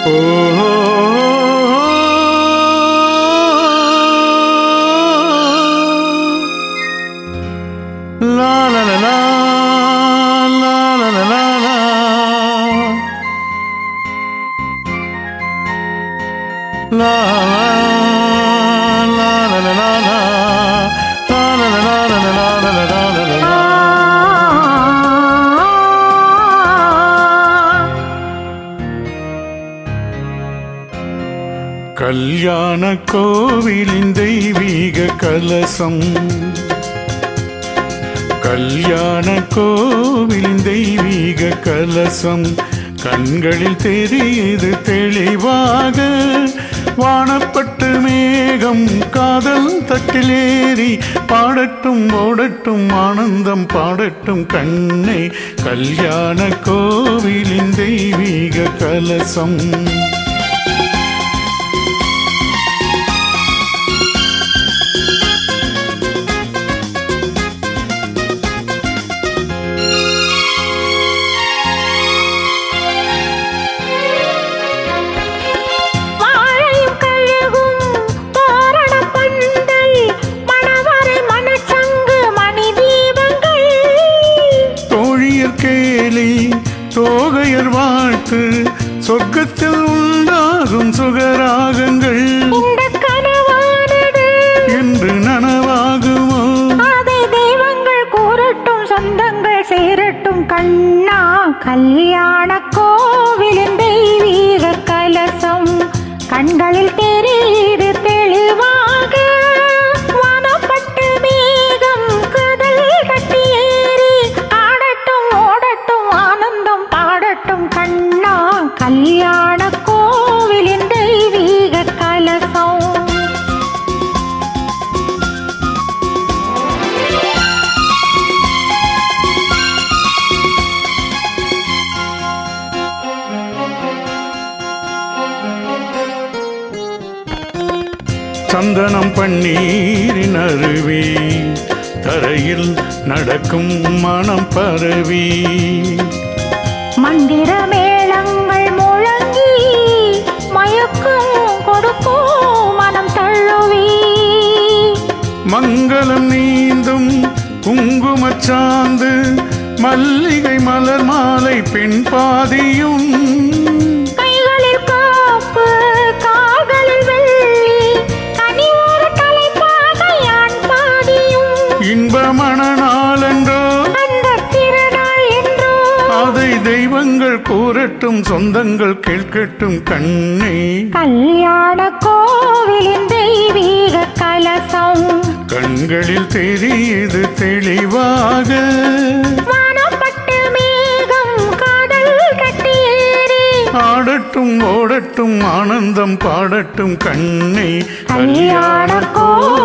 La la la la la la la la la. La la la la la la la. La la la la la la la la la la la. கல்யாண கோவிலின் தெய்வீக கலசம், கல்யாண கோவிலின் தெய்வீக கலசம் கண்களில் தெரியுது தெளிவாக. வானப்பட்டு மேகம் காதல் தட்டிலேறி பாடட்டும் ஓடட்டும் ஆனந்தம் பாடட்டும் கண்ணே. கல்யாண கோவிலின் தெய்வீக கலசம். தோகையர் வாழ்த்து சொர்க்கத்தில் உண்டாகும் சுகராகங்கள் என்று நனவாகுமோ? அதை தெய்வங்கள் கூறட்டும் சொந்தங்கள் சேரட்டும் கண்ணா. கல்யாண கோவிலின் தெய்வீக கலசம் கண்களில் தெரியுது தெளிவாக. வானப்பட்டு மேகம் கதல் கட்டி ஏறி ஆடட்டும் ஓடட்டும் ஆனந்தம் பாடட்டும் கண்ணா. கல்யாண கோவிலின் தெய்வீக கலசம். சந்தனம் பன்னீரின் அருவி தரையில் நடக்கும் மனம் பரவி. மந்திர மேளங்கள் முழங்கி மயக்கம் கொடுக்கும் மனம் தழுவி. மங்களம் நீந்தும் குங்குமச்சாந்து மல்லிகை மலர் மாலை பெண் பாதியும். கைகளில் காப்பு கால்களில் வெள்ளி கனிவோர தலைப்பாக யான் பாதியும். இன்ப மணநாளென்றோ அந்த திருநாள் என்றோ அதை தெய்வங்கள் கூறட்டும் சொந்தங்கள் கேட்கட்டும் கண்ணே. கல்யாண கோவிலின் தெய்வீக கலசம் கண்களில் தெரியுது தெளிவாக. வானப்பட்டு மேகம் காதல் கட்டி ஏறி ஆடட்டும் ஓடட்டும் ஆனந்தம் பாடட்டும் கண்ணே. கல்யாண கோவில்